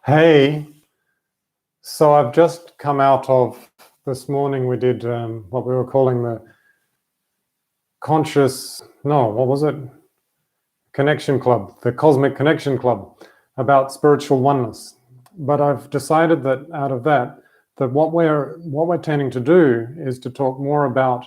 Hey, so I've just come out of this morning. We did what we were calling the Connection Club, the Cosmic Connection Club, about spiritual oneness. But I've decided that out of that what we're tending to do is to talk more about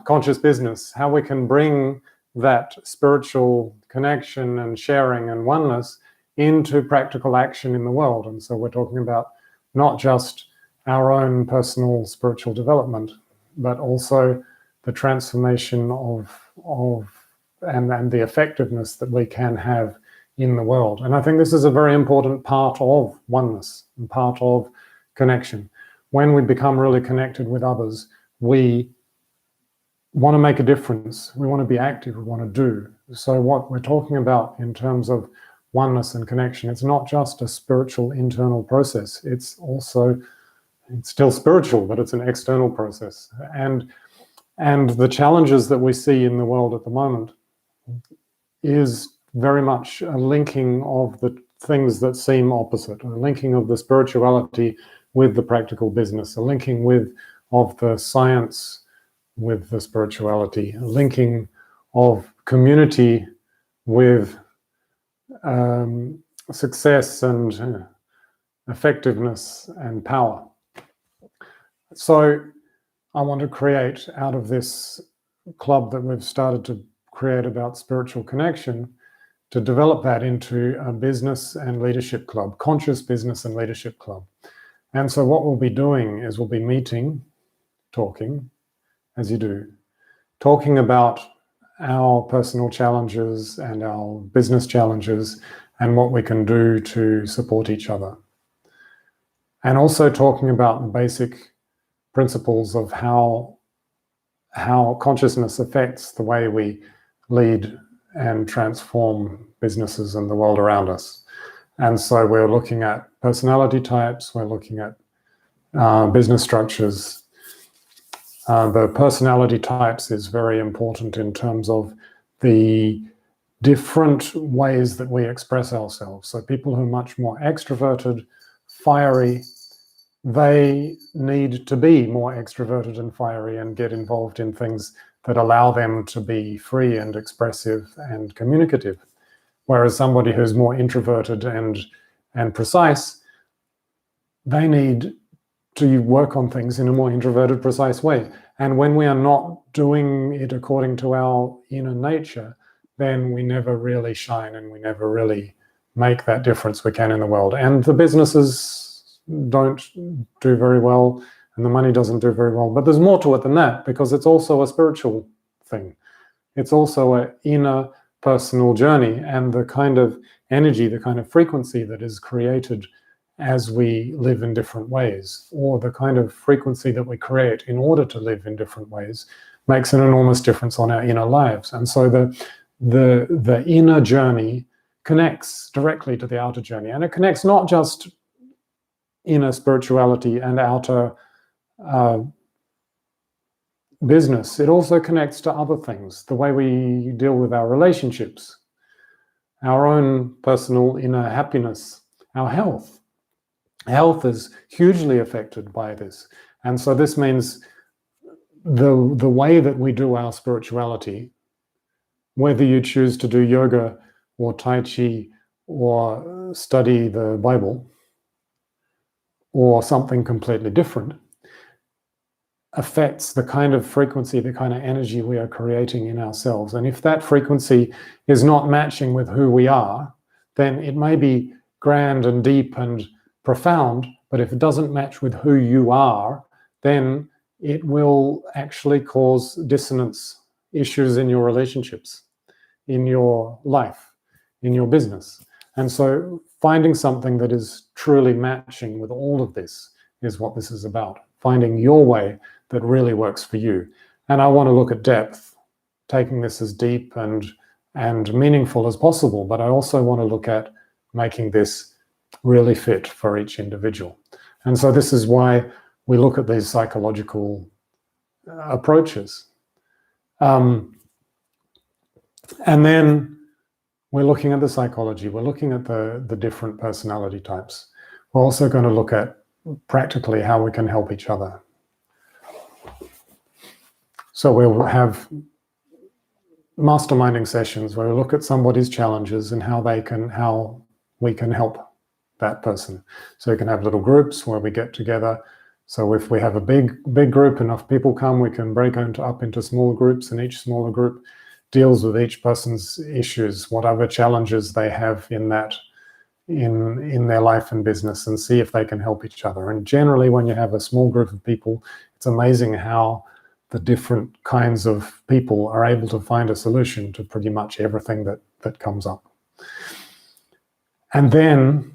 conscious business, how we can bring that spiritual connection and sharing and oneness into practical action in the world. And so we're talking about not just our own personal spiritual development, but also the transformation and the effectiveness that we can have in the world. And I think this is a very important part of oneness and part of connection. When we become really connected with others, we want to make a difference. We want to be active. We want to do. So what we're talking about in terms of oneness and connection, it's not just a spiritual internal process. It's still spiritual, but it's an external process. And the challenges that we see in the world at the moment is very much a linking of the things that seem opposite, a linking of the spirituality with the practical business, a linking of the science with the spirituality, a linking of community with success and effectiveness and power. So I want to create out of this club that we've started to create about spiritual connection, to develop that into a business and leadership club, conscious business and leadership club. And so what we'll be doing is we'll be meeting, talking, as you do, talking about our personal challenges and our business challenges and what we can do to support each other. And also talking about the basic principles of how consciousness affects the way we lead and transform businesses and the world around us. And so we're looking at personality types, we're looking at business structures. The personality types is very important in terms of the different ways that we express ourselves. So people who are much more extroverted, fiery, they need to be more extroverted and fiery and get involved in things that allow them to be free and expressive and communicative. Whereas somebody who's more introverted and precise, they need to work on things in a more introverted, precise way. And when we are not doing it according to our inner nature, then we never really shine and we never really make that difference we can in the world. And the businesses don't do very well and the money doesn't do very well. But there's more to it than that, because it's also a spiritual thing. It's also an inner personal journey, and the kind of energy, the kind of frequency that is created as we live in different ways, or the kind of frequency that we create in order to live in different ways, makes an enormous difference on our inner lives. And so the inner journey connects directly to the outer journey, and it connects not just inner spirituality and outer business, it also connects to other things, the way we deal with our relationships, our own personal inner happiness, our health. Health is hugely affected by this. And so this means the way that we do our spirituality, whether you choose to do yoga or Tai Chi or study the Bible or something completely different, affects the kind of frequency, the kind of energy we are creating in ourselves. And if that frequency is not matching with who we are, then it may be grand and deep and profound, but if it doesn't match with who you are, then it will actually cause dissonance, issues in your relationships, in your life, in your business. And so finding something that is truly matching with all of this is what this is about. Finding your way that really works for you. And I want to look at depth, taking this as deep and meaningful as possible, but I also want to look at making this really fit for each individual. And so this is why we look at these psychological approaches. And then we're looking at the psychology, we're looking at the different personality types. We're also going to look at practically how we can help each other. So we'll have masterminding sessions where we look at somebody's challenges and how we can help that person. So you can have little groups where we get together. So if we have a big group, enough people come, we can break up into smaller groups, and each smaller group deals with each person's issues, whatever challenges they have in their life and business, and see if they can help each other. And generally, when you have a small group of people, it's amazing how the different kinds of people are able to find a solution to pretty much everything that comes up. And then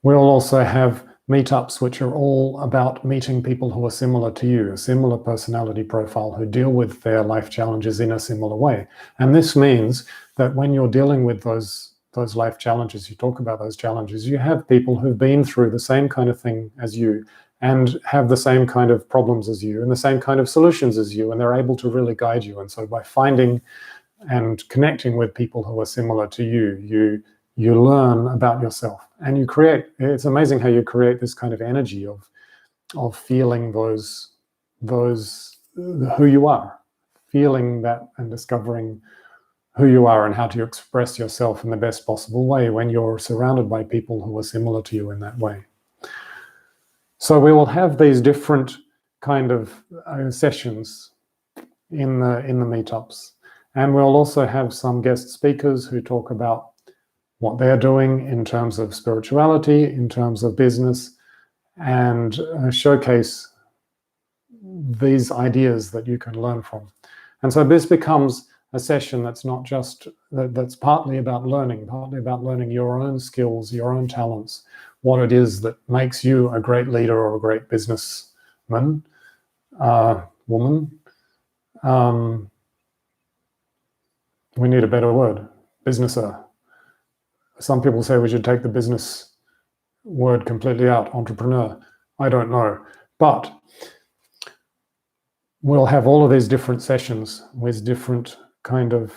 we'll also have meetups which are all about meeting people who are similar to you, a similar personality profile, who deal with their life challenges in a similar way. And this means that when you're dealing with those life challenges, you talk about those challenges, you have people who've been through the same kind of thing as you and have the same kind of problems as you and the same kind of solutions as you, and they're able to really guide you. And so by finding and connecting with people who are similar to you, you learn about yourself, and you create, it's amazing how you create this kind of energy of feeling those who you are, feeling that and discovering who you are and how to express yourself in the best possible way when you're surrounded by people who are similar to you in that way. So we will have these different kind of sessions in the meetups, and we'll also have some guest speakers who talk about what they're doing in terms of spirituality, in terms of business, and showcase these ideas that you can learn from. And so this becomes a session that's not just, that's partly about learning your own skills, your own talents, what it is that makes you a great leader or a great businessman, woman. We need a better word, businesser. Some people say we should take the business word completely out, entrepreneur. I don't know. But we'll have all of these different sessions with different kind of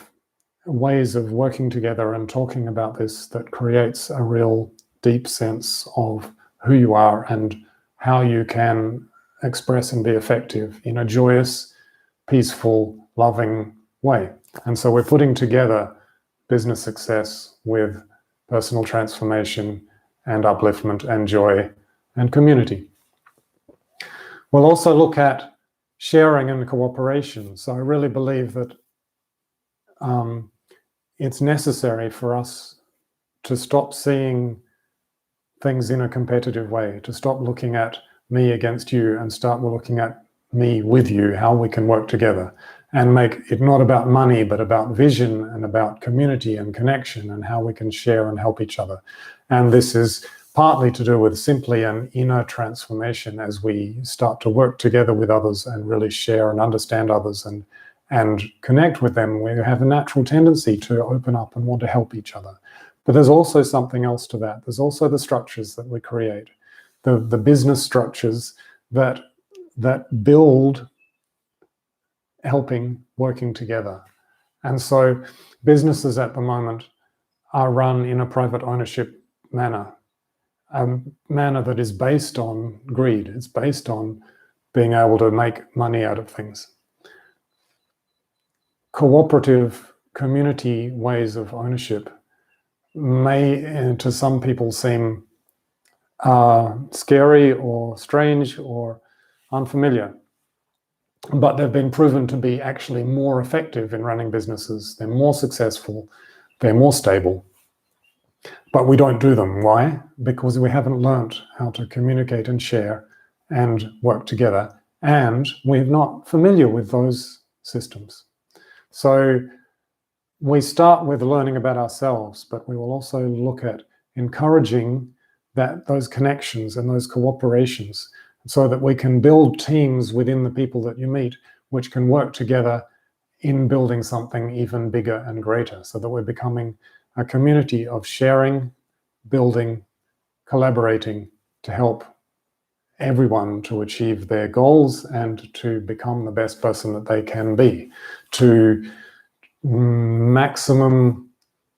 ways of working together and talking about this that creates a real deep sense of who you are and how you can express and be effective in a joyous, peaceful, loving way. And so we're putting together business success with personal transformation and upliftment and joy and community. We'll also look at sharing and cooperation. So I really believe that it's necessary for us to stop seeing things in a competitive way, to stop looking at me against you and start looking at me with you, how we can work together and make it not about money, but about vision and about community and connection and how we can share and help each other. And this is partly to do with simply an inner transformation as we start to work together with others and really share and understand others and connect with them. We have a natural tendency to open up and want to help each other. But there's also something else to that. There's also the structures that we create, the business structures that build helping, working together. And so businesses at the moment are run in a private ownership manner, a manner that is based on greed. It's based on being able to make money out of things. Cooperative community ways of ownership may, to some people, seem scary or strange or unfamiliar, but they've been proven to be actually more effective in running businesses. They're more successful, they're more stable, but we don't do them. Why? Because we haven't learned how to communicate and share and work together, and we're not familiar with those systems. So we start with learning about ourselves, but we will also look at encouraging those connections and those cooperations so that we can build teams within the people that you meet, which can work together in building something even bigger and greater, so that we're becoming a community of sharing, building, collaborating to help everyone to achieve their goals and to become the best person that they can be, to maximum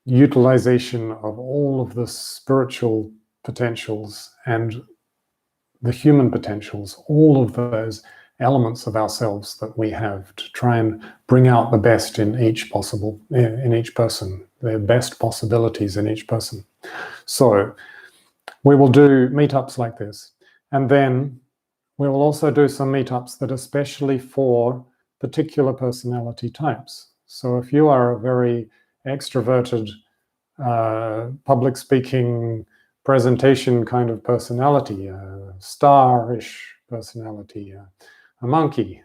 utilization of all of the spiritual potentials and the human potentials, all of those elements of ourselves that we have, to try and bring out the best in each person, their best possibilities in each person. So we will do meetups like this, and then we will also do some meetups that are especially for particular personality types. So if you are a very extroverted, public speaking, presentation kind of personality, a star-ish personality, a monkey,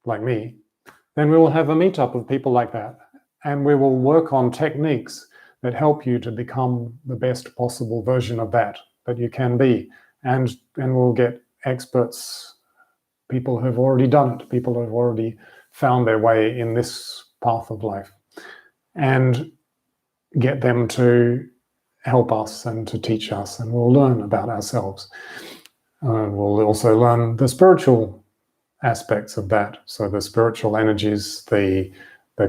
like me, then we will have a meetup of people like that, and we will work on techniques that help you to become the best possible version of that you can be. And we'll get experts, people who've already done it, people who've already found their way in this path of life, and get them to help us and to teach us, and we'll learn about ourselves. We'll also learn the spiritual aspects of that. So the spiritual energies, the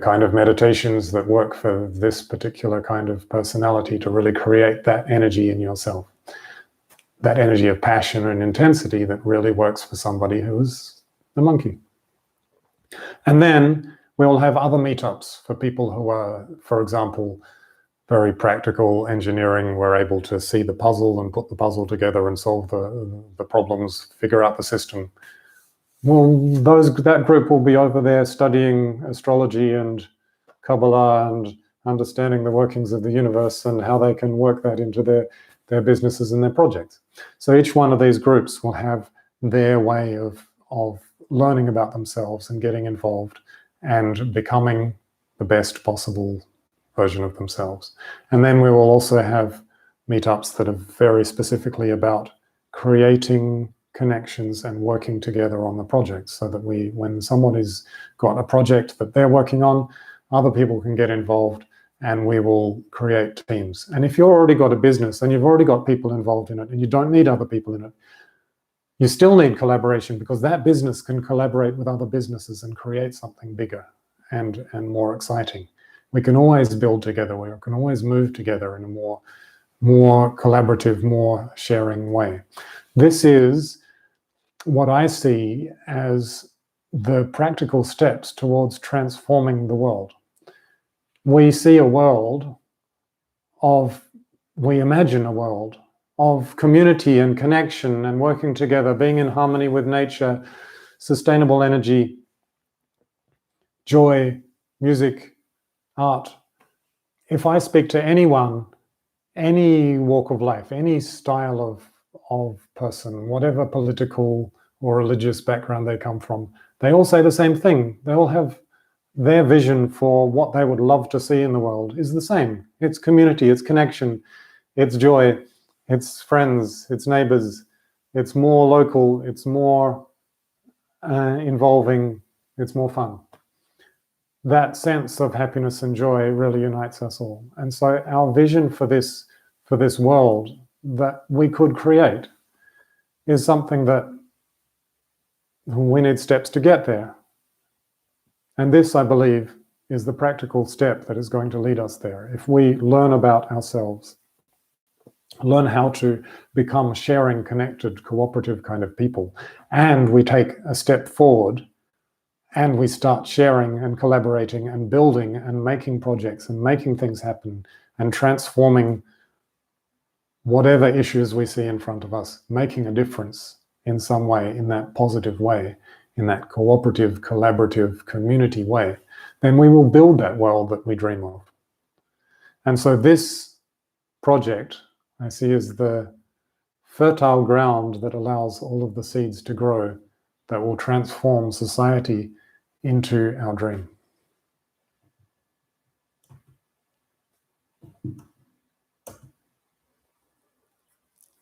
kind of meditations that work for this particular kind of personality to really create that energy in yourself. That energy of passion and intensity that really works for somebody who is the monkey. And then we'll have other meetups for people who are, for example, very practical engineering. We're able to see the puzzle and put the puzzle together and solve the problems, figure out the system. Well, that group will be over there studying astrology and Kabbalah and understanding the workings of the universe and how they can work that into their businesses and their projects. So each one of these groups will have their way of learning about themselves and getting involved and becoming the best possible version of themselves. And then we will also have meetups that are very specifically about creating connections and working together on the project, so that when somebody's got a project that they're working on, other people can get involved and we will create teams. And if you've already got a business and you've already got people involved in it and you don't need other people in it, you still need collaboration, because that business can collaborate with other businesses and create something bigger and more exciting. We can always build together. We can always move together in a more collaborative, more sharing way. This is what I see as the practical steps towards transforming the world. We see a world we imagine a world of community and connection and working together, being in harmony with nature, sustainable energy, joy, music, art. If I speak to anyone, any walk of life, any style of person, whatever political or religious background they come from, they all say the same thing. They all have their vision for what they would love to see in the world is the same. It's community, it's connection, it's joy, it's friends, it's neighbors, it's more local, it's more involving, it's more fun. That sense of happiness and joy really unites us all. And so our vision for this world that we could create is something that we need steps to get there. And this, I believe, is the practical step that is going to lead us there. If we learn about ourselves, learn how to become sharing, connected, cooperative kind of people, and we take a step forward and we start sharing and collaborating and building and making projects and making things happen and transforming whatever issues we see in front of us, making a difference in some way, in that positive way, in that cooperative, collaborative, community way, then we will build that world that we dream of. And so this project I see as the fertile ground that allows all of the seeds to grow that will transform society into our dream.